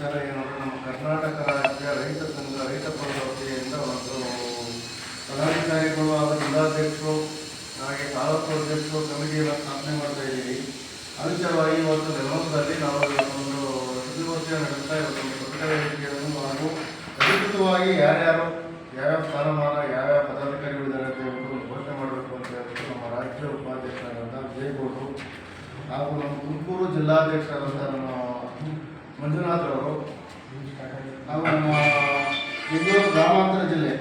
ವಿಚಾರ ಏನಂದರೆ ನಮ್ಮ ಕರ್ನಾಟಕ ರಾಜ್ಯ ರೈತ ಸಂಘ ರೈತ ಪರದ ವತಿಯಿಂದ ಒಂದು ಪದಾಧಿಕಾರಿಗಳು ಹಾಗೂ ಜಿಲ್ಲಾಧ್ಯಕ್ಷರು ಹಾಗೆ ತಾಲೂಕು ಅಧ್ಯಕ್ಷರು ಕಮಿಟಿಯನ್ನು ಸ್ಥಾಪನೆ ಮಾಡ್ತಾ ಇದ್ದೀವಿ. ಅನುಸಾರವಾಗಿ ಇವತ್ತು ನೆಲಮಂಗಲದಲ್ಲಿ ನಾವು ಒಂದು ಸುದ್ದಿಗೋಷ್ಠಿಯನ್ನು ನಡೆಸ್ತಾ ಇವತ್ತು ಪ್ರಕಟಣೆ ವೇದಿಕೆಯನ್ನು ಹಾಗೂ ಅಧಿಕೃತವಾಗಿ ಯಾರ್ಯಾರು ಯಾವ್ಯಾವ ಸ್ಥಾನಮಾನ ಯಾವ್ಯಾವ ಪದಾಧಿಕಾರಿಗಳಿದ್ದಾರೆ ಅಂತ ಹೇಳ್ಬಿಟ್ಟು ಘೋಷಣೆ ಮಾಡಬೇಕು ಅಂತ ಹೇಳ್ಬಿಟ್ಟು ನಮ್ಮ ರಾಜ್ಯ ಉಪಾಧ್ಯಕ್ಷರಾದಂಥ ವಿಜಯಗೌಡರು ಹಾಗೂ ನಮ್ಮ ತುಮಕೂರು ಜಿಲ್ಲಾಧ್ಯಕ್ಷರಾದಂಥ ನಮ್ಮ ಮಂಜುನಾಥ್ ಅವರು ಹಾಗೂ ನಮ್ಮ ಬೆಂಗಳೂರು ಗ್ರಾಮಾಂತರ ಜಿಲ್ಲೆ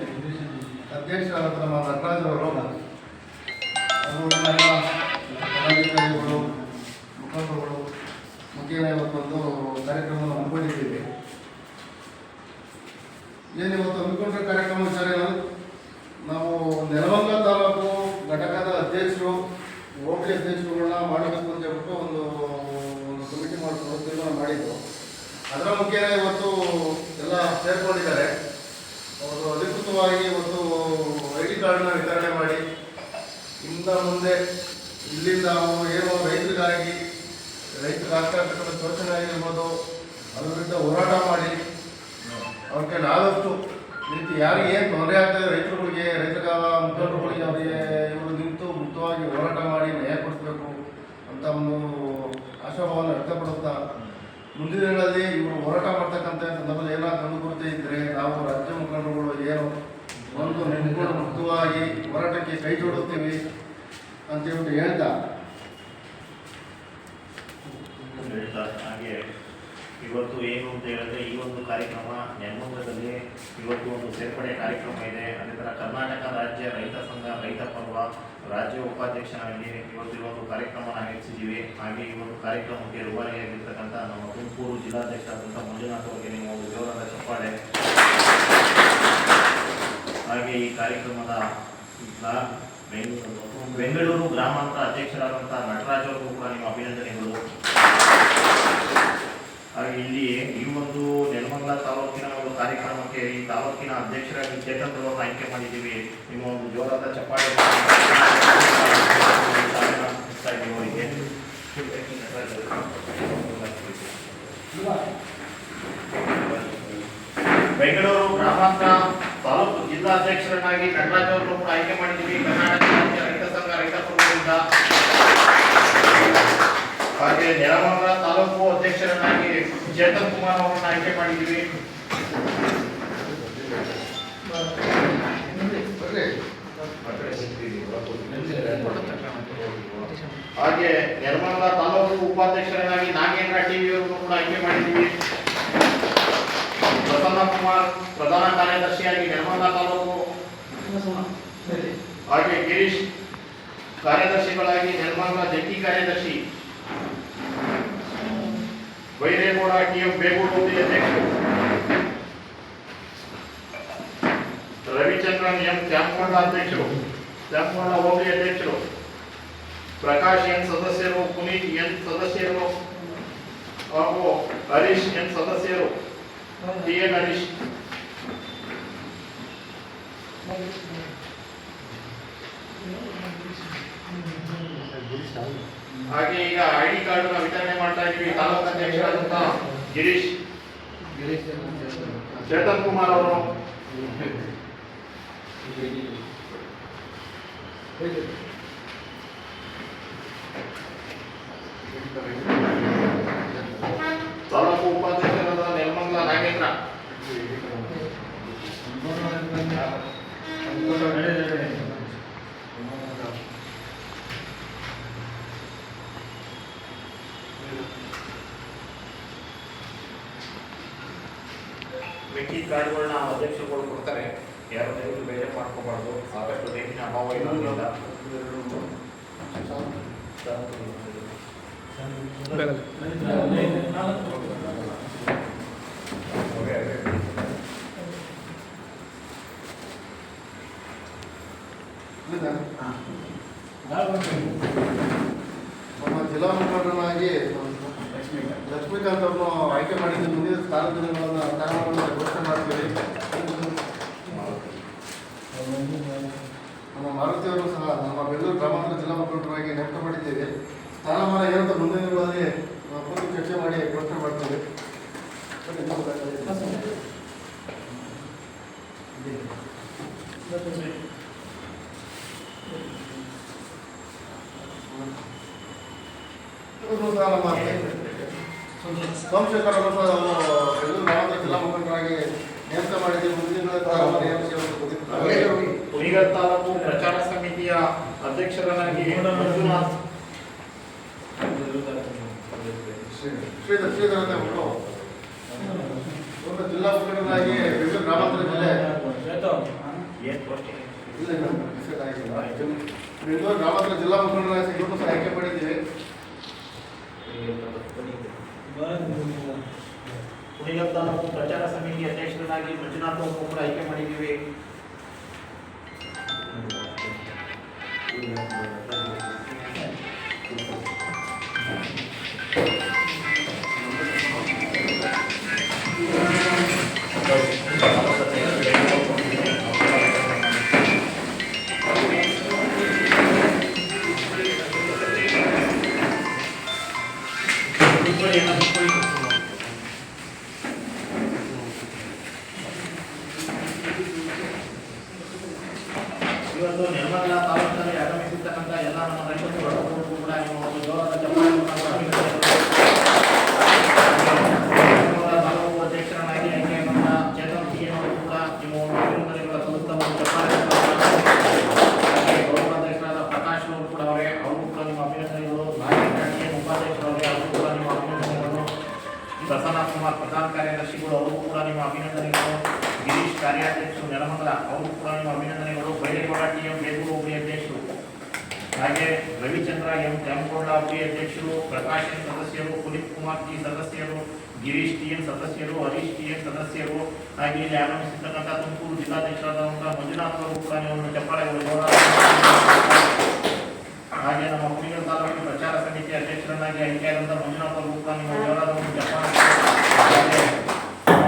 ಅಧ್ಯಕ್ಷರಾದಂಥ ನಮ್ಮ ನಟರಾಜ್ ಅವರು ಹಾಗೂ ಎಲ್ಲ ಪದಾಧಿಕಾರಿಗಳು ಮುಖಂಡರುಗಳು ಮುಖ್ಯನ ಇವತ್ತೊಂದು ಕಾರ್ಯಕ್ರಮವನ್ನು ಹಮ್ಮಿಕೊಂಡಿದ್ದೀವಿ. ಏನು ಇವತ್ತು ಹಮ್ಮಿಕೊಂಡ್ರ ಕಾರ್ಯಕ್ರಮ ವಿಚಾರ ನಾವು ನೆಲಮಂಗಲ ತಾಲೂಕು ಘಟಕದ ಅಧ್ಯಕ್ಷರು ಹೋಬಳಿ ಅಧ್ಯಕ್ಷರುಗಳನ್ನ ಮಾಡಬೇಕು ಅಂತ ಹೇಳ್ಬಿಟ್ಟು ಒಂದು ಕಮಿಟಿ ಮಾಡಿಕೊಂಡು ತೀರ್ಮಾನ ಮಾಡಿದ್ದು. ಅದರ ಮುಖ್ಯ ಇವತ್ತು ಎಲ್ಲ ಸೇರ್ಕೊಂಡಿದ್ದಾರೆ. ಅವರು ಅಧಿಕೃತವಾಗಿ ಇವತ್ತು ID ಕಾರ್ಡ್ನ ವಿತರಣೆ ಮಾಡಿ ಇಂದ ಮುಂದೆ ಇಲ್ಲಿಂದ ಅವರು ಏನು ರೈತರಿಗಾಗಿ ಆಗ್ತಕ್ಕಂಥ ಶೋಷಣೆ ಆಗಿರ್ಬೋದು ಅದ್ರ ವಿರುದ್ಧ ಹೋರಾಟ ಮಾಡಿ ಅವ್ರಿಗೆ ಆದಷ್ಟು ರೀತಿ ಯಾರಿಗೆ ಏನು ತೊಂದರೆ ಆಗ್ತದೆ ರೈತರುಗಳಿಗೆ ರೈತರ ಮುಖಂಡರುಗಳಿಗೆ ಅವರಿಗೆ ಇವರು ನಿಂತು ಮುಕ್ತವಾಗಿ ಹೋರಾಟ ಮಾಡಿ ನ್ಯಾಯ ಕೊಡಿಸಬೇಕು ಅಂತ ಒಂದು ಆಶಾಭಾವನೆ ವ್ಯಕ್ತಪಡುತ್ತಾ ಮುಂದಿನ ದಿನಗಳಲ್ಲಿ ಇವರು ಹೋರಾಟ ಮಾಡ್ತಕ್ಕಂಥ ಸಂದರ್ಭದಲ್ಲಿ ಏನಾದ್ರು ಕಂಡುಬರುತ್ತೆ ಇದ್ದರೆ ನಾವು ರಾಜ್ಯ ಮುಖಂಡರುಗಳು ಏನು ಒಂದು ನಿಂತ್ಕೊಂಡು ಮುಕ್ತವಾಗಿ ಹೋರಾಟಕ್ಕೆ ಕೈ ಜೋಡುತ್ತೀವಿ ಅಂತೇಳ್ಬಿಟ್ಟು ಹೇಳ್ತಾ ಹಾಗೆ ಇವತ್ತು ಏನು ಅಂತ ಹೇಳಿದ್ರೆ ಈ ಒಂದು ಕಾರ್ಯಕ್ರಮ ನೆಲಮಂಗಲದಲ್ಲಿ ಇವತ್ತು ಒಂದು ಸೇರ್ಪಡೆ ಕಾರ್ಯಕ್ರಮ ಇದೆ. ಅದೇ ಥರ ಕರ್ನಾಟಕ ರಾಜ್ಯ ರೈತ ಸಂಘ ರೈತ ಪರ್ವ ರಾಜ್ಯ ಉಪಾಧ್ಯಕ್ಷನಾಗಿ ಇವತ್ತು ಈ ಒಂದು ಕಾರ್ಯಕ್ರಮ ನಡೆಸಿದ್ದೀವಿ. ಹಾಗೆ ಈ ಒಂದು ಕಾರ್ಯಕ್ರಮಕ್ಕೆ ರೂವಾರಿಯಾಗಿರ್ತಕ್ಕಂಥ ನಮ್ಮ ತುಮಕೂರು ಜಿಲ್ಲಾಧ್ಯಕ್ಷರಾದಂಥ ಮಂಜುನಾಥ್ ಅವರಿಗೆ ನೀವು ಒಂದು ಜೋರಾದ ಚಪ್ಪಾಳೆ. ಹಾಗೆ ಈ ಕಾರ್ಯಕ್ರಮದ ಬೆಂಗಳೂರು ಗ್ರಾಮಾಂತರ ಅಧ್ಯಕ್ಷರಾದಂಥ ನಟರಾಜ್ ಅವರಿಗೂ ಕೂಡ ನಿಮ್ಮ ಅಭಿನಂದನೆಗಳು. ಹಾಗೆ ಇಲ್ಲಿ ಈ ಒಂದು ನೆಲಮಂಗಲ ತಾಲೂಕಿನ ಒಂದು ಕಾರ್ಯಕ್ರಮಕ್ಕೆ ಈ ತಾಲೂಕಿನ ಅಧ್ಯಕ್ಷರಾಗಿ ಚೇತನ್ ಅವರನ್ನು ಆಯ್ಕೆ ಮಾಡಿದ್ದೀವಿ. ನಿಮ್ಮ ಒಂದು ಜೋರಾದ ಚಪ್ಪಾಳೆ ಅವರಿಗೆ. ಬೆಂಗಳೂರು ಗ್ರಾಮಾಂತರ ತಾಲೂಕು ಜಿಲ್ಲಾಧ್ಯಕ್ಷರನ್ನಾಗಿ ನಟರಾಜ್ ಅವರನ್ನು ಕೂಡ ಆಯ್ಕೆ ಮಾಡಿದ್ದೀವಿ ಕರ್ನಾಟಕ ರಾಜ್ಯ ರೈತ ಸಂಘ ರೈತ ಪರ್ವದಿಂದ. ಹಾಗೆ ನೆಲಮಂಗಲ ತಾಲೂಕು ಅಧ್ಯಕ್ಷರನ್ನಾಗಿ ಚೇತನ್ ಕುಮಾರ್ ಅವರನ್ನು ಆಯ್ಕೆ ಮಾಡಿದ್ದೀವಿ. ಹಾಗೆ ನೆಲಮಂಗಲ ತಾಲೂಕು ಉಪಾಧ್ಯಕ್ಷರನ್ನಾಗಿ ನಾಗೇಂದ್ರ ಟಿವಿ ಅವರನ್ನು ಕೂಡ ಆಯ್ಕೆ ಮಾಡಿದ್ದೀವಿ. ಪ್ರಸನ್ನ ಕುಮಾರ್ ಪ್ರಧಾನ ಕಾರ್ಯದರ್ಶಿಯಾಗಿ ನೆಲಮಂಗಲ ತಾಲೂಕು, ಹಾಗೆ ಗಿರೀಶ್ ಕಾರ್ಯದರ್ಶಿಗಳಾಗಿ ನೆಲಮಂಗಲ ಜಂಟಿ ಕಾರ್ಯದರ್ಶಿ, ಬೈರೇಗೌಡ TF ಬೇಗೂರು ಹೋಬಳಿ ಅಧ್ಯಕ್ಷರು, ರವಿಚಂದ್ರನ್ M ತ್ಯಾಮಕೊಂಡ ಅಧ್ಯಕ್ಷರು, ತ್ಯಾಮಕೊಂಡ ಹೋಬಳಿ ಅಧ್ಯಕ್ಷರು, ಪ್ರಕಾಶ್ N ಸದಸ್ಯರು, ಪುನೀತ್ N ಸದಸ್ಯರು ಹಾಗೂ ಹರೀಶ್ N ಸದಸ್ಯರು, TN ಹರೀಶ್. ಹಾಗೆ ಈಗ ID ಕಾರ್ಡ್ ವಿತರಣೆ ಮಾಡ್ತಾ ಇದ್ದೀವಿ. ತಾಲೂಕು ಅಧ್ಯಕ್ಷರಾದಂಥ ಗಿರೀಶ್ ಚೇತನ್ ಕುಮಾರ್ ಅವರು, ತಾಲೂಕು ಉಪಾಧ್ಯಕ್ಷರಾದ ನೆಲಮಂಗಲ ನಾಗೇಂದ್ರ, ಮಿಕ್ಕಿ ಕಾರ್ಡ್ಗಳನ್ನ ಅಧ್ಯಕ್ಷರುಗಳು ಕೊಡ್ತಾರೆ. ಯಾರು ದಯವಿಟ್ಟು ಬೇರೆ ಮಾಡ್ಕೋಬಾರ್ದು. ಸಾಕಷ್ಟು ಡೇಟಿನ ಅಭಾವ ಇರೋದ್ರಿಂದ ನಮ್ಮ ಜಿಲ್ಲಾ ಮುಖಂಡರಾಗಿ ಲಕ್ಷ್ಮೀಕಾಂತ್ ಅವ್ರನ್ನು ಆಯ್ಕೆ ಮಾಡಿದ್ದು ಮುಂದಿನ ಸ್ಥಾನಗಳನ್ನು ಘೋಷಣೆ ಮಾಡ್ತೀವಿ. ನಮ್ಮ ಮಾರುತಿಯವರು ಸಹ ನಮ್ಮ ಬೆಂಗಳೂರು ಗ್ರಾಮಾಂತರ ಜಿಲ್ಲಾ ಮುಖಂಡರಾಗಿ ನೇಮಕ ಮಾಡಿದ್ದೇವೆ. ಸ್ಥಾನಮಾನ ಏನಂತ ಮುಂದಿನ ದಿನಗಳಲ್ಲಿ ಚರ್ಚೆ ಮಾಡಿ ಘೋಷಣೆ ಮಾಡ್ತೇವೆ. ನಮ್ಮ ಸೋಮಶೇಖರ್ ಅವರು ಬೆಂಗಳೂರು ಗ್ರಾಮಾಂತರ ಜಿಲ್ಲಾ ಮುಖಂಡರಾಗಿ ನೇಮಕ ಮಾಡಿದ್ದೀವಿ. ಮುಂದಿನ ಕುಣಿಗಲ್ ತಾಲೂಕು ಪ್ರಚಾರ ಸಮಿತಿಯ ಅಧ್ಯಕ್ಷರನ್ನಾಗಿ ಮಂಜುನಾಥ್ ಶ್ರೀಧರ್ ಅವರು ಜಿಲ್ಲಾ ಮುಖಂಡರಾಗಿ ಬೆಂಗಳೂರು ಗ್ರಾಮಾಂತರ ಜಿಲ್ಲೆ ಬೆಂಗಳೂರು ಗ್ರಾಮಾಂತರ ಜಿಲ್ಲಾ ಮುಖಂಡರಾಗಿ ಇವರು ಸಹ ಆಯ್ಕೆ ಮಾಡಿದ್ದೀವಿ. ಕುಣಿಗಲ್ ತಾಲೂಕು ಪ್ರಚಾರ ಸಮಿತಿ ಅಧ್ಯಕ್ಷರನ್ನಾಗಿ ಮಂಜುನಾಥ್ ಅವರು ಕೂಡ ಆಯ್ಕೆ ಮಾಡಿದ್ದೀವಿ. ಇವತ್ತು ನೆಲಮಂಗಲ ತಾಲೂಕಿನಲ್ಲಿ ಆಗಮಿಸಿರ್ತಕ್ಕಂಥ ಎಲ್ಲ ನಮ್ಮ ರೈತರು ಕೂಡ ನಿಮ್ಮ ಒಂದು ಜೋರಾದ ತಾಲೂಕು ಅಧ್ಯಕ್ಷರನ್ನಾಗಿ ಆಯ್ಕೆಯಾದಂಥ ಚೇತನ್ ಅವರು ಕೂಡ ನಿಮ್ಮ ಒಂದು ಅಭಿನಂದನೆಗಳ ಸಲ್ಲಿಸ್ತಾ ಒಂದು ಚಪ್ಪಾಳೆ ಗೌರವಾಧ್ಯಕ್ಷರಾದ ಪ್ರಕಾಶ್ ಅವರು ಕೂಡ ಅವರೇ ಅವರು ಕೂಡ ನಿಮ್ಮ ಅಭಿನಂದನೆಗಳು. ನಾಯಕ ಉಪಾಧ್ಯಕ್ಷರವರೇ ಅವರು ಕೂಡ ನಿಮ್ಮ ಅಭಿನಂದನೆಗಳು. ಪ್ರಸನ್ನ ಕುಮಾರ್ ಪ್ರಧಾನ ಕಾರ್ಯದರ್ಶಿಗಳು ಅವರು ಕೂಡ ನಿಮ್ಮ ಅಭಿನಂದನೆಗಳು. ಗಿರೀಶ್ ಕಾರ್ಯಾಧ್ಯಕ್ಷರು ನೆಲಮಂಗಲ ಅವರು ಕೂಡ ನಿಮ್ಮ ಅಭಿನಂದನೆಗಳು. ಬೈರೇಗೌಡ ಟಿ.ಎಂ. ಬೇಗೂರು ಒಬ್ಬಿ ಅಧ್ಯಕ್ಷರು, ಹಾಗೆ ರವಿಚಂದ್ರ ಎಂ. ತ್ಯಾಮಗೌಡ ಒಬ್ಬಿ ಅಧ್ಯಕ್ಷರು, ಪ್ರಕಾಶ್ ಎನ್ ಸದಸ್ಯರು, ಪುನೀತ್ ಕುಮಾರ್ ಜಿ ಸದಸ್ಯರು, ಗಿರೀಶ್ ಟಿ.ಎನ್ ಸದಸ್ಯರು, ಹರೀಶ್ ಟಿ.ಎನ್ ಸದಸ್ಯರು, ಹಾಗೆ ಇಲ್ಲಿ ಆಗಮಿಸಿರ್ತಕ್ಕಂಥ ತುಮಕೂರು ಜಿಲ್ಲಾಧ್ಯಕ್ಷರಾದಂತಹ ಮಂಜುನಾಥ್ ಅವರು ಕೂಡ ನೀವು ಚಪ್ಪಾಳೆಗಳು. ಹಾಗೆ ನಮ್ಮ ಕುಣಿಗಲ್ ತಾಲೂಕಿನ ಪ್ರಚಾರ ಸಮಿತಿ ಅಧ್ಯಕ್ಷರನ್ನಾಗಿ ಆಯ್ಕೆಯಾದಂತಹ ಮಂಜುನಾಥ್ ಅವರು ಕೂಡ ನಿಮ್ಮ ಜೋರಾದ ಒಂದು ಚಪ್ಪಾಳೆ.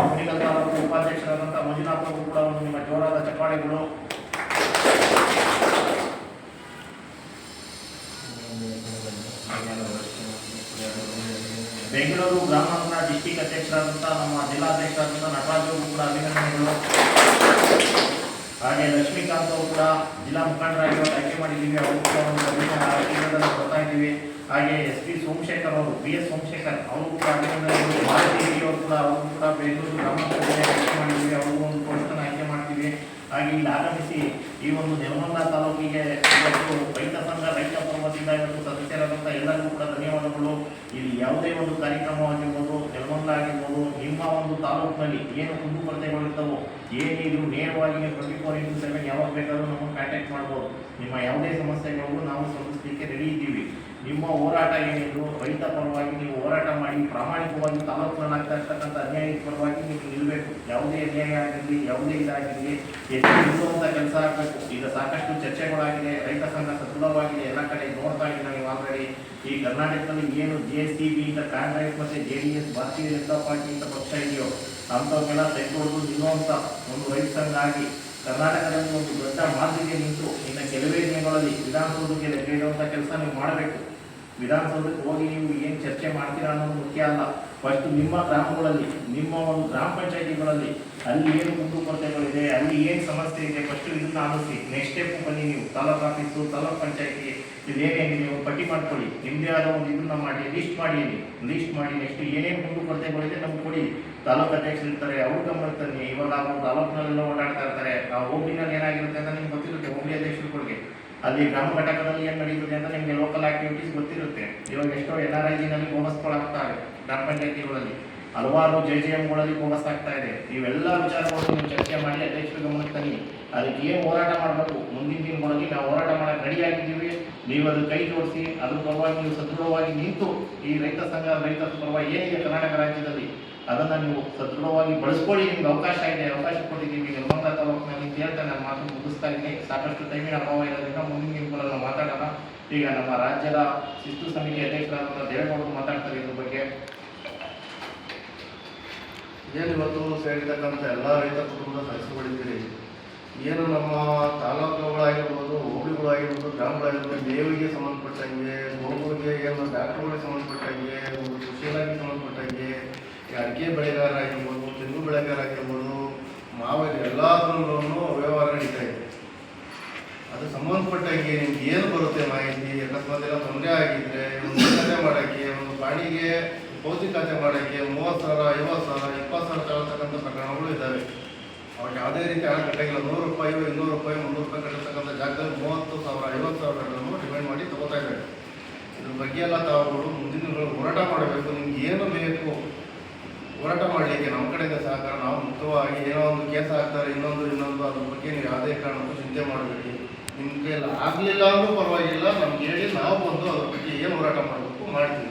ಕುಣಿಗಲ್ ತಾಲೂಕು ಉಪಾಧ್ಯಕ್ಷರಾದಂತಹ ಮಂಜುನಾಥ್ ಅವರು ಕೂಡ ಒಂದು ನಿಮ್ಮ ಜೋರಾದ ಚಪ್ಪಾಳೆಗಳು. ಬೆಂಗಳೂರು ಗ್ರಾಮಾಂತರ ಡಿಸ್ಟಿಕ್ ಅಧ್ಯಕ್ಷರಾದಂತಹ ನಮ್ಮ ಜಿಲ್ಲಾಧ್ಯಕ್ಷರಾದಂತಹ ನಟರಾಜ್ ಅವರು ಕೂಡ ಅಭಿನಂದನೆಗಳು. ಹಾಗೆ ಲಕ್ಷ್ಮೀಕಾಂತ್ ಅವರು ಕೂಡ ಜಿಲ್ಲಾ ಮುಖಂಡರಾಗಿ ಆಯ್ಕೆ ಮಾಡಿದ್ದೀವಿ. ಅವರು ಕೂಡ ಒಂದು ಅಭಿನಂದನೆ ಕೊಡ್ತಾ ಇದ್ದೀವಿ. ಹಾಗೆ SP ಸೋಮಶೇಖರ್ ಅವರು, BS ಸೋಮಶೇಖರ್ ಅವರು ಕೂಡ ಅಭಿನಂದನೆಗಳು. ಭಾರತಿ ಅವರು ಕೂಡ ಬೆಂಗಳೂರು ಗ್ರಾಮಾಂತರ ಆಯ್ಕೆ ಮಾಡಿದ್ದೀವಿ. ಅವರು ಒಂದು ಪೋಸ್ಟನ್ನು ಆಯ್ಕೆ ಮಾಡ್ತೀವಿ. ಹಾಗೆ ಇಲ್ಲಿ ಆಗಮಿಸಿ ಈ ಒಂದು ನೆಲಮಂಗಲ ತಾಲೂಕಿಗೆ ಇವತ್ತು ರೈತ ಸಂಘ ರೈತ ಪರ್ವದಿಂದ ಇವತ್ತು ಸದಸ್ಯರಾದಂಥ ಎಲ್ಲರಿಗೂ ಕೂಡ ಧನ್ಯವಾದಗಳು. ಇಲ್ಲಿ ಯಾವುದೇ ಒಂದು ಕಾರ್ಯಕ್ರಮವಾಗಿರ್ಬೋದು, ನೆಲಮಂಗಲ ಆಗಿರ್ಬೋದು, ನಿಮ್ಮ ಒಂದು ತಾಲೂಕಿನಲ್ಲಿ ಏನು ಕುಂದುಕೊರತೆಗಳಿರ್ತವೋ ಏನಿದ್ರು ನೇರವಾಗಿ 24x7 ಯಾವಾಗ ಬೇಕಾದರೂ ನಮ್ಮನ್ನು ಕಾಂಟ್ಯಾಕ್ಟ್ ಮಾಡ್ಬೋದು. ನಿಮ್ಮ ಯಾವುದೇ ಸಮಸ್ಯೆಗಳಿಗೂ ನಾವು ಸ್ಪಂದಿಸಲಿಕ್ಕೆ ರೆಡಿ ಇದ್ದೀವಿ. ನಿಮ್ಮ ಹೋರಾಟ ಏನಿದ್ರು ರೈತ ಪರವಾಗಿ ನೀವು ಹೋರಾಟ ಮಾಡಿ ಪ್ರಾಮಾಣಿಕವಾಗಿ ತಾಲೂಕಿನಲ್ಲಿ ಆಗ್ತಾ ಇರ್ತಕ್ಕಂಥ ಅನ್ಯಾಯದ ಪರವಾಗಿ ನೀವು ನಿಲ್ಲಬೇಕು. ಯಾವುದೇ ಅನ್ಯಾಯ ಆಗಿರಲಿ, ಯಾವುದೇ ಇದಾಗಿರಲಿ ನಿಲ್ಲುವಂಥ ಕೆಲಸ ಆಗಬೇಕು. ಈಗ ಸಾಕಷ್ಟು ಚರ್ಚೆಗಳಾಗಿದೆ, ರೈತ ಸಂಘ ಸದೃಢವಾಗಿದೆ, ಎಲ್ಲ ಕಡೆ ನೋಡ್ತಾ ಇದ್ದೀವಿ ನೀವು ಆಲ್ರೆಡಿ. ಈ ಕರ್ನಾಟಕದಲ್ಲಿ ಏನು JCB ಇಂದ ಕಾಂಗ್ರೆಸ್ ಮತ್ತು JDS ಭಾರತೀಯ ಜನತಾ ಪಾರ್ಟಿ ಅಂತ ಪಕ್ಷ ಇದೆಯೋ ಅಂಥವ್ರಿಗೆಲ್ಲ ತೆಗೆದುಕೊಂಡು ನಿಲ್ಲುವಂಥ ಒಂದು ರೈತ ಸಂಘ ಆಗಿ ಕರ್ನಾಟಕದಲ್ಲಿ ಒಂದು ದೊಡ್ಡ ಮಾದರಿಗೆ ನಿಂತು ಇನ್ನು ಕೆಲವೇ ದಿನಗಳಲ್ಲಿ ವಿಧಾನಸೌಧಕ್ಕೆ ಇಡುವಂಥ ಕೆಲಸ ನೀವು ಮಾಡಬೇಕು. ವಿಧಾನಸೌಧಕ್ಕೆ ಹೋಗಿ ನೀವು ಏನು ಚರ್ಚೆ ಮಾಡ್ತೀರಾ ಅನ್ನೋದು ಮುಖ್ಯ ಅಲ್ಲ. ಫಸ್ಟ್ ನಿಮ್ಮ ಗ್ರಾಮಗಳಲ್ಲಿ, ನಿಮ್ಮ ಒಂದು ಗ್ರಾಮ ಪಂಚಾಯಿತಿಗಳಲ್ಲಿ ಅಲ್ಲಿ ಏನು ಕುಂದುಕೊರತೆಗಳಿದೆ, ಅಲ್ಲಿ ಏನು ಸಮಸ್ಯೆ ಇದೆ, ಫಸ್ಟ್ ಇದನ್ನ ಆಲಿಸಿ. ನೆಕ್ಸ್ಟ್ ಸ್ಟೆಪ್ ಬನ್ನಿ ನೀವು ತಾಲೂಕು ಆಫೀಸು, ತಾಲೂಕು ಪಂಚಾಯಿತಿ ಇದೇನೇನಿದೆ ನೀವು ಪಟ್ಟಿ ಮಾಡ್ಕೊಳ್ಳಿ. ನಿಮ್ಮದೇ ಆದ ಒಂದು ಇದನ್ನ ಮಾಡಿ ಲಿಸ್ಟ್ ಮಾಡಿ ನೆಕ್ಸ್ಟ್ ಏನೇನು ಕುಂದುಕೊರತೆಗಳಿದೆ ನಮ್ಗೆ ಕೊಡಿ. ತಾಲೂಕು ಅಧ್ಯಕ್ಷರು ಇರ್ತಾರೆ, ಅವ್ರ ಗಮನ ತನ್ನಿ. ಇವಾಗ ಅವರು ತಾಲೂಕಿನಲ್ಲೆಲ್ಲ ಓಡಾಡ್ತಾ ಇರ್ತಾರೆ. ಆ ಹೋಬಳಿನಲ್ಲಿ ಏನಾಗಿರುತ್ತೆ ಅಂತ ನಿಮ್ಗೆ ಗೊತ್ತಿರುತ್ತೆ. ಹೋಬಳಿ ಅಧ್ಯಕ್ಷರುಗಳಿಗೆ ಅಲ್ಲಿ ಗ್ರಾಮ ಘಟಕದಲ್ಲಿ ಏನು ನಡೀತದೆ ಅಂತ ನಿಮಗೆ ಲೋಕಲ್ ಆಕ್ಟಿವಿಟೀಸ್ ಗೊತ್ತಿರುತ್ತೆ. ಇವಾಗ ಎಷ್ಟೋ NRIGನಲ್ಲಿ ಬೋಗಸ್ಗಳಾಗ್ತವೆ. ಗ್ರಾಮ ಪಂಚಾಯತಿಗಳಲ್ಲಿ ಹಲವಾರು JJMಗಳಲ್ಲಿ ಬೋಗಸ್ ಆಗ್ತಾ ಇದೆ. ಇವೆಲ್ಲ ವಿಚಾರಗಳನ್ನು ನೀವು ಚರ್ಚೆ ಮಾಡಿ ಅಧ್ಯಕ್ಷರ ಗಮನಕ್ಕೆ ತನ್ನಿ. ಅದಕ್ಕೆ ಏನು ಹೋರಾಟ ಮಾಡಬೇಕು ಮುಂದಿನ ದಿನಗಳಲ್ಲಿ ನಾವು ಹೋರಾಟ ಮಾಡೋಕ್ಕೆ ರೆಡಿ ಆಗಿದ್ದೀವಿ. ನೀವು ಅದು ಕೈ ಜೋಡಿಸಿ ಅದ್ರ ಪರವಾಗಿ ನೀವು ಸದೃಢವಾಗಿ ನಿಂತು ಈ ರೈತ ಸಂಘ ರೈತರ ಪರವಾಗಿ ಏನಿದೆ ಕರ್ನಾಟಕ ರಾಜ್ಯದಲ್ಲಿ ಅದನ್ನು ನೀವು ಸದೃಢವಾಗಿ ಬಳಸ್ಕೊಳ್ಳಿ. ನಿಮ್ಗೆ ಅವಕಾಶ ಇದೆ, ಅವಕಾಶ ಕೊಟ್ಟಿದ್ದೀವಿ. ನೆಲಮಂಗಲ ತಾಲೂಕಿನಲ್ಲಿ ಹೇಳ್ತಾ ನಾನು ಮಾತು ಮುಗಿಸ್ತಾ ಇದ್ದೀನಿ. ಸಾಕಷ್ಟು ಟೈಮಿನ ಅಭಾವ ಇರೋದ್ರಿಂದ ಮುಂದಿನ ದಿನಗಳಲ್ಲಿ ಮಾತಾಡೋಣ. ಈಗ ನಮ್ಮ ರಾಜ್ಯದ ಶಿಸ್ತು ಸಮಿತಿ ಅಧ್ಯಕ್ಷರಾದಂಥ ದೇವೇಗೌಡರು ಮಾತಾಡ್ತಾರೆ ಇದ್ರ ಬಗ್ಗೆ. ಏನು ಇವತ್ತು ಸೇರಿರ್ತಕ್ಕಂಥ ಎಲ್ಲ ರೈತ ಕುಟುಂಬದ ಸದಸ್ಯಗಳಿದ್ದೀರಿ. ಏನು ನಮ್ಮ ತಾಲೂಕುಗಳಾಗಿರ್ಬೋದು, ಹೋಬಳಿಗಳಾಗಿರ್ಬೋದು, ಗ್ರಾಮಗಳಾಗಿರ್ಬೋದು, ಮೇವಿಗೆ ಸಂಬಂಧಪಟ್ಟಂಗೆ, ಗೋಗಳಿಗೆ ಏನು ಡಾಕ್ಟರ್ಗಳಿಗೆ ಸಂಬಂಧಪಟ್ಟಂಗೆ, ಒಂದು ಕೃಷಿಯಾಗಿ ಸಂಬಂಧಪಟ್ಟಂಗೆ, ಅಡಿಕೆ ಬೆಳೆಗಾರ ಆಗಿರ್ಬೋದು, ತೆಂಗು ಬೆಳೆಗಾರ ಆಗಿರ್ಬೋದು, ಮಾವು ಎಲ್ಲದರಲ್ಲೂ ವ್ಯವಹಾರ ನಡೀತಾ ಇದೆ. ಅದು ಸಂಬಂಧಪಟ್ಟಂಗೆ ನಿಮ್ಗೆ ಏನು ಬರುತ್ತೆ ಮಾಹಿತಿ, ಅಕಸ್ಮಾತ್ ಎಲ್ಲ ತೊಂದರೆ ಆಗಿದ್ರೆ ಒಂದು ಮಾಡೋಕ್ಕೆ, ಒಂದು ಪ್ರಾಣಿಗೆ ಭೌತಿಕಾತೆ ಮಾಡೋಕ್ಕೆ 30,000, 50,000, 20,000 ತಗೊಳ್ತಕ್ಕಂಥ ಪ್ರಕರಣಗಳು ಇದ್ದಾವೆ. ಅವಾಗ ಯಾವುದೇ ರೀತಿ ಹಣ ಕಟ್ಟಾಗಿಲ್ಲ. 100 ರೂಪಾಯಿ, 200 ರೂಪಾಯಿ, 300 ರೂಪಾಯಿ ಕಟ್ಟತಕ್ಕಂಥ ಜಾಗದಲ್ಲಿ 30,000, 50,000 ಡಿಪೆಂಡ್ ಮಾಡಿ ತಗೋತಾ ಇದ್ದಾರೆ. ಇದ್ರ ಬಗ್ಗೆ ಎಲ್ಲ ತಾವುಗಳು ಮುಂದಿನ ಹೋರಾಟ ಮಾಡಬೇಕು. ನಿಮ್ಗೆ ಏನು ಬೇಕು ಹೋರಾಟ ಮಾಡಲಿಕ್ಕೆ ನಮ್ಮ ಕಡೆಯಿಂದ ಸಹಕಾರ. ನಾವು ಮುಖ್ಯವಾಗಿ ಏನೋ ಒಂದು ಕೇಸ್ ಹಾಕ್ತಾರೆ, ಇನ್ನೊಂದು ಅದ್ರ ಬಗ್ಗೆ ನೀವು ಯಾವುದೇ ಕಾರಣಕ್ಕೂ ಚಿಂತೆ ಮಾಡಬೇಡಿ. ನಿಮಗೆ ಆಗಲಿಲ್ಲ ಅಂದ್ರೂ ಪರವಾಗಿಲ್ಲ, ನಮ್ಗೆ ಹೇಳಿ ನಾವು ಬಂದು ಅದ್ರ ಬಗ್ಗೆ ಏನು ಹೋರಾಟ ಮಾಡಬೇಕು ಮಾಡ್ತೀವಿ.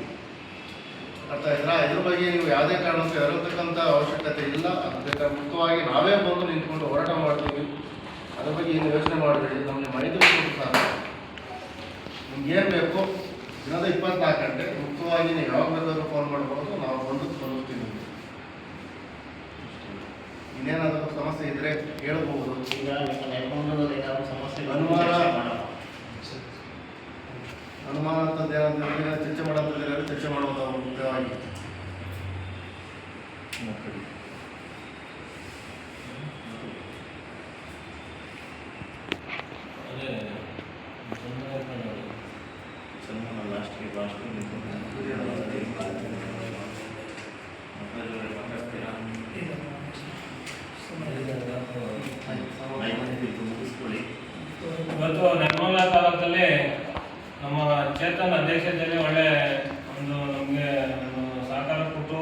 ಅರ್ಥ ಆಯ್ತಾ? ಇದ್ರ ಬಗ್ಗೆ ನೀವು ಯಾವುದೇ ಕಾರಣಕ್ಕೂ ಇರತಕ್ಕಂಥ ಅವಶ್ಯಕತೆ ಇಲ್ಲ. ಅದ್ರ ಬೇಕಾದ್ರೆ ಮುಖ್ಯವಾಗಿ ನಾವೇ ಬಂದು ನಿಂತ್ಕೊಂಡು ಹೋರಾಟ ಮಾಡ್ತೀವಿ. ಅದ್ರ ಬಗ್ಗೆ ಏನು ಯೋಚನೆ ಮಾಡಬೇಡಿ. ನಮಗೆ ಮಾಹಿತಿ ಕೊಟ್ಟು ಸಾಕು. ನಿಮ್ಗೆ ಏನು ಬೇಕು ದಿನದ 24 ಗಂಟೆ ಮುಖ್ಯವಾಗಿ ನೀವು ಯಾವಾಗ ಬೇಕಾದ್ರೂ ಫೋನ್ ಮಾಡ್ಬೋದು. ನಾವು ಬಂದು ತಲುಪ್ತೀವಿ. ಇನ್ನೇನಾದರೂ ಸಮಸ್ಯೆ ಇದ್ರೆ ಹೇಳ್ಬೋದು. ಈಗ ನಿಮ್ಮ ನೆಲಮಂಗಲದಲ್ಲಿ ಏನಾದರೂ ಸಮಸ್ಯೆ ಅನುಮಾನ ಅಂತದ್ದು ಏನಾದರೂ ಚರ್ಚೆ ಮಾಡೋಂಥದ್ದು ಚರ್ಚೆ ಮಾಡೋದು ಮುಖ್ಯವಾಗಿ. ಇವತ್ತು ನೆಲಮಂಗಲ ತಾಲೂಕಲ್ಲಿ ನಮ್ಮ ಚೇತನ್ ಅಧ್ಯಕ್ಷತೆಯಲ್ಲಿ ಒಳ್ಳೆ ಒಂದು ನಮಗೆ ಸಹಕಾರ ಕೊಟ್ಟು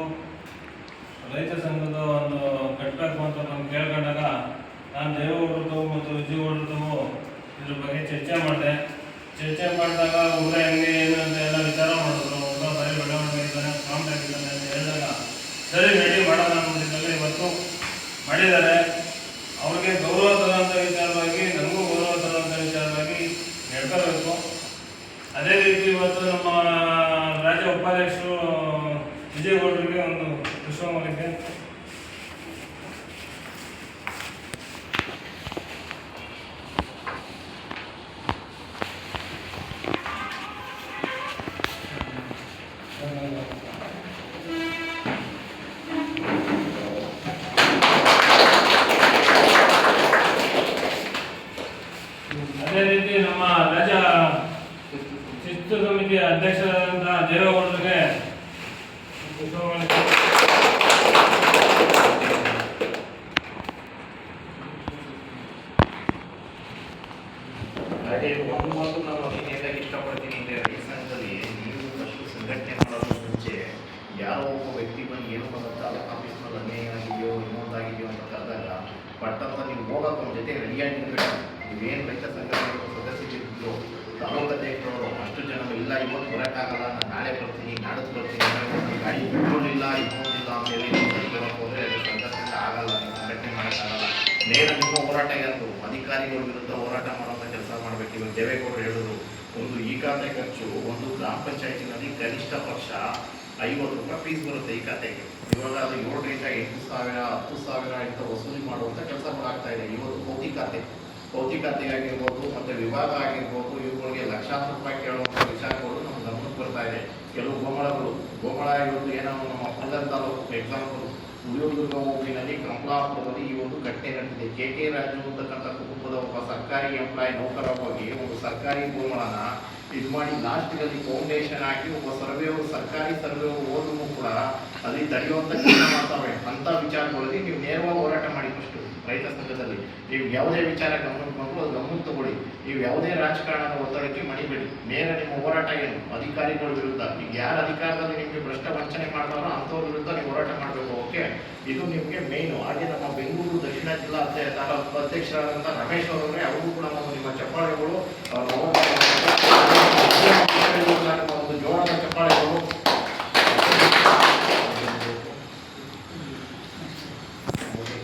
ರೈತ ಸಂಘದ ಒಂದು ಕಟ್ಟಬೇಕು ಅಂತ ನಾನು ಕೇಳ್ಕೊಂಡಾಗ ನಾನು ದೇವೇಗೌಡರು ಮತ್ತು ವಿಜಯಗೌಡರು ಇದ್ರ ಬಗ್ಗೆ ಚರ್ಚೆ ಮಾಡಿದೆ. ಚರ್ಚೆ ಮಾಡಿದಾಗ ಹುಡುಗ ಹೆಂಗೆ ಏನು ಅಂತ ಎಲ್ಲ ವಿಚಾರ ಮಾಡಿದ್ರು. ಹುಡುಗ ಬರೀ ಬೆಳವಣಿಗೆ ಇದ್ದಾನೆ, ಕಾಂಟ್ಯಾಕ್ಟ್ ಇದ್ದಾನೆ ಅಂತ ಹೇಳಿದಾಗ ಸರಿ ರೆಡಿ ಮಾಡೋಣ ಅಂದ್ಬಿಟ್ಟಿದ್ದಲ್ಲ ಇವತ್ತು ಮಾಡಿದ್ದಾರೆ. ಅವ್ರಿಗೆ ಗೌರವ ತರುವಂಥ ವಿಚಾರವಾಗಿ ನನಗೂ ಗೌರವ ತರುವಂಥ ವಿಚಾರವಾಗಿ ನಡ್ಕೋಬೇಕು. ಅದೇ ರೀತಿ ಇವತ್ತು ನಮ್ಮ ರಾಜ್ಯ ಉಪಾಧ್ಯಕ್ಷರು ವಿಜಯಗೌಡರಿಗೆ ಒಂದು ಪುಷ್ಪ ಮಾಲಿಕೆ ಅದೇ ರೀತಿ ನಮ್ಮ ರಾಜ್ಯ ಶಿಸ್ತು ಸಮಿತಿಯ ಅಧ್ಯಕ್ಷರಾದಂತಹ ದೇವೇಗೌಡರಿಗೆ ಹಾಗೆ ಒಂದು ಮಾತು ನಾನು ಹೇಳಕ್ಕೆ ಇಷ್ಟಪಡ್ತೀನಿ ಅಂದರೆ ಈ ಸಂಘದಲ್ಲಿ ನೀವು ಫಸ್ಟ್ ಸಂಘಟನೆ ಮಾಡೋದ್ರ ಮುಂಚೆ ಯಾರೋ ಒಬ್ಬ ವ್ಯಕ್ತಿ ಬಂದು ಏನು ಬಂದಂತ ಆಫೀಸ್ನಲ್ಲಿ ಅನ್ಯಾಯ ಆಗಿದೆಯೋ ಇನ್ನೊಂದಾಗಿದೆಯೋ ಅಂತ ಕರೆದಾಗ ಪಟ್ಟಂತ ನೀವು ಹೋಗೋಕೆ ಒಂದು ಜೊತೆ ರೆಡಿಯಾಗಿ ನಿಲ್ಬೇಕು. ನೀವೇನು ರೈತ ಸಂಘಟನೆ ಸದಸ್ಯರಿದ್ರು ತಾಲೂಕು ಅಧ್ಯಕ್ಷರು ಅಷ್ಟು ಜನ ಇಲ್ಲ ಇವತ್ತು ಬರೋಕ್ಕಾಗಲ್ಲ, ನಾನು ನಾಳೆ ಬರ್ತೀನಿ, ನಾಡದ್ದು ಬರ್ತೀನಿ, ಗಾಡಿ ಪೆಟ್ರೋಲ್ ಇಲ್ಲ ಇನ್ನೊಂದಿಲ್ಲ ಅಂತೇಳಿ ಬರೋಕ್ಕೆ ಹೋದರೆ ಸಂಘಟನೆ ಆಗಲ್ಲ, ನೀವು ಸಂಘಟನೆ ಮಾಡೋಕ್ಕಾಗಲ್ಲ. ನೇರ ನಿಮ್ಮ ಹೋರಾಟ ಯಾರು ಅಧಿಕಾರಿಗಳ ವಿರುದ್ಧ ಹೋರಾಟ ಮಾಡುವಂಥ ಕೆಲಸ ಮಾಡಬೇಕು. ಇವಾಗ ದೇವೇಗೌಡರು ಹೇಳಿದ್ರು ಒಂದು ಈ ಖಾತೆ ಖರ್ಚು ಒಂದು ಗ್ರಾಮ ಪಂಚಾಯತಿನಲ್ಲಿ ಕನಿಷ್ಠ ಪಕ್ಷ 50 ರೂಪಾಯಿ ಫೀಸ್ ಬರುತ್ತೆ ಈ ಖಾತೆಗೆ. ಇವಾಗ ಅದು 7 ರಿಂದ 8,000 10,000 ಅಂತ ವಸೂಲಿ ಮಾಡುವಂಥ ಕೆಲಸ ಮಾಡಾಗ್ತಾ ಇದೆ. ಇವತ್ತು ಭೌತಿಕತೆಯಾಗಿರ್ಬೋದು ಮತ್ತು ವಿಭಾಗ ಆಗಿರ್ಬೋದು ಇವುಗಳಿಗೆ ಲಕ್ಷಾಂತರ ರೂಪಾಯಿ ಕೇಳುವಂಥ ವಿಚಾರಗಳು ನಮ್ಮ ಗಮನಕ್ಕೆ ಬರ್ತಾ ಇದೆ. ಕೆಲವು ಗೋಮಳ ಇವತ್ತು ಏನೋ ನಮ್ಮ ಪಲ್ಲರ್ ತಾಲೂಕು ಎಕ್ಸಾಂಪಲ್ ಉಳಿಯೋದುರ್ಗ ಹೋಗಿನಲ್ಲಿ ಕಮಲಾಪುರದಲ್ಲಿ ಈ ಒಂದು ಘಟನೆ ನಡೆದಿದೆ. ಕೆ ರಾಜು ಅಂತಕ್ಕಂಥ ಕುಟುಂಬದ ಒಬ್ಬ ಸರ್ಕಾರಿ ಎಂಪ್ಲಾಯ್ ನೌಕರ ಹೋಗಿ ಒಂದು ಸರ್ಕಾರಿ ಗೋಮಳನ ಇದು ಮಾಡಿ ಲಾಸ್ಟ್ನಲ್ಲಿ ಫೌಂಡೇಶನ್ ಹಾಕಿ ಒಬ್ಬ ಸರ್ಕಾರಿ ಸರ್ವೆಯವರು ಹೋದ್ರೂ ಕೂಡ ಅಲ್ಲಿ ತಡೆಯುವಂಥ ಕೆಲಸ ಮಾಡ್ತಾವೆ. ಅಂಥ ವಿಚಾರಗಳಲ್ಲಿ ನೀವು ನೇರವಾಗಿ ಹೋರಾಟ ಮಾಡಿ. ಫಸ್ಟು ರೈತ ಸಂಘದಲ್ಲಿ ನೀವು ಯಾವುದೇ ವಿಚಾರ ಗಮನಕ್ಕೆ ಬಂದು ಅದು ಗಮನಕ್ಕೆ ತಗೊಳ್ಳಿ. ನೀವು ಯಾವುದೇ ರಾಜಕಾರಣದ ಒತ್ತಡಕ್ಕೆ ಮಣಿಬೇಡಿ. ನೇರ ನಿಮ್ಮ ಹೋರಾಟ ಏನು ಅಧಿಕಾರಿಗಳ ವಿರುದ್ಧ. ಈಗ ಯಾರು ಅಧಿಕಾರದಲ್ಲಿ ನಿಮಗೆ ಭ್ರಷ್ಟ ವಂಚನೆ ಮಾಡ್ತಾರೋ ಅಂಥವ್ರ ವಿರುದ್ಧ ನೀವು ಹೋರಾಟ ಮಾಡಬೇಕು. ಓಕೆ, ಇದು ನಿಮಗೆ ಮೇಯ್ನು. ಹಾಗೆ ನಮ್ಮ ಬೆಂಗಳೂರು ದಕ್ಷಿಣ ಜಿಲ್ಲಾ ತಾಲೂಕು ಅಧ್ಯಕ್ಷರಾದಂಥ ರಮೇಶ್ ಅವರೇ ಅವ್ರಿಗೂ ಕೂಡ ನಾವು ನಿಮ್ಮ ಚಪ್ಪಾಳೆಗಳು ಒಂದು ಜೋರಾದ ಚಪ್ಪಾಳೆಗಳು.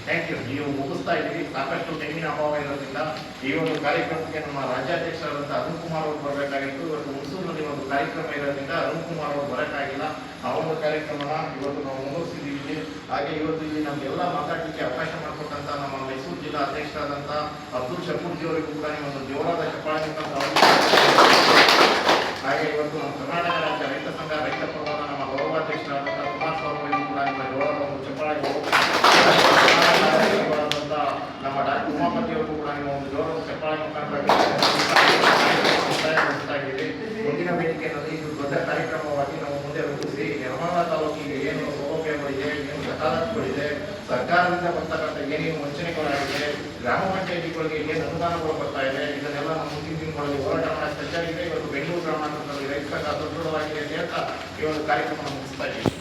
Thank you. ನೀವು ಮುಗಿಸ್ತಾ ಇದ್ದೀವಿ. ಸಾಕಷ್ಟು ಟೈಮಿನ ಅಭಾವ ಇರೋದ್ರಿಂದ ಈ ಒಂದು ಕಾರ್ಯಕ್ರಮಕ್ಕೆ ನಮ್ಮ ರಾಜ್ಯಾಧ್ಯಕ್ಷರಾದಂಥ ಅರುಣ್ ಕುಮಾರ್ ಅವರು ಬರಬೇಕಾಗಿತ್ತು. ಇವತ್ತು ಹುಣಸೂರಿನಲ್ಲಿ ಒಂದು ಕಾರ್ಯಕ್ರಮ ಇರೋದ್ರಿಂದ ಅರುಣ್ ಕುಮಾರ್ ಅವರು ಬರೋಕ್ಕಾಗಿಲ್ಲ. ಆ ಒಂದು ಕಾರ್ಯಕ್ರಮನ ಇವತ್ತು ನಾವು ಮುಂದುವರಿಸಿದ್ದೀವಿ. ಹಾಗೆ ಇವತ್ತು ಇಲ್ಲಿ ನಮಗೆಲ್ಲ ಮಾತಾಡಲಿಕ್ಕೆ ಅವಕಾಶ ಮಾಡಿಕೊಟ್ಟಂಥ ನಮ್ಮ ಮೈಸೂರು ಜಿಲ್ಲಾ ಅಧ್ಯಕ್ಷರಾದಂಥ ಅಬ್ದುಲ್ ಶಕೂರ್ಜಿ ಅವರಿಗೂ ಕೂಡ ಒಂದು ಜೋರಾದ ಚಪ್ಪಾಳೆ. ಹಾಗೆ ಇವತ್ತು ನಮ್ಮ ಕರ್ನಾಟಕ ರಾಜ್ಯ ರೈತ ಸಂಘ ರೈತ ಪರವಾದ ನಮ್ಮ ಗೌರವಾಧ್ಯಕ್ಷರಾದಂಥ ಕುಮಾರಸ್ವಾಮಿ ಅವರಿಗೂ ಕೂಡ ನಿಮ್ಮ ಜೋರಾದ ಒಂದು ಚಪ್ಪಾಳೆಗಳು. ನಮ್ಮ ಡಾಕ್ಟರ್ ಉಮಾಪತಿ ಅವರು ಕೂಡ ನೀವು ಒಂದು ಜೋರಾದ ಚಪ್ಪಾಳೆ ಮುಖಾಂತರ ಮುಂದಿನ ವೇದಿಕೆಯಲ್ಲಿ ಇದು ದೊಡ್ಡ ಕಾರ್ಯಕ್ರಮವಾಗಿ ನಾವು ಮುಂದೆ ವಕಾಲತ್ತುಗಳಿದೆ, ಸರ್ಕಾರದಿಂದ ಬರ್ತಕ್ಕಂಥ ಏನೇನು ವಂಚನೆಗಳಾಗಿದೆ, ಗ್ರಾಮ ಪಂಚಾಯತಿಗಳಿಗೆ ಏನು ಅನುದಾನಗಳು ಬರ್ತಾ ಇದೆ, ಇದನ್ನೆಲ್ಲ ನಮ್ಮ ಮುಂದಿನ ದಿನಗಳಲ್ಲಿ ಹೋರಾಟ ಮಾಡಕ್ಕೆ ಸಜ್ಜಾಗಿದೆ. ಇವತ್ತು ಬೆಂಗಳೂರು ಗ್ರಾಮಾಂತರದಲ್ಲಿ ರೈತರ ಸಂಘ ಸದೃಢವಾಗಿದೆ ಅಂತ ಹೇಳ್ತಾ ಈ ಒಂದು ಕಾರ್ಯಕ್ರಮ ಮುಗಿಸ್ತಾ ಇದ್ದೀವಿ.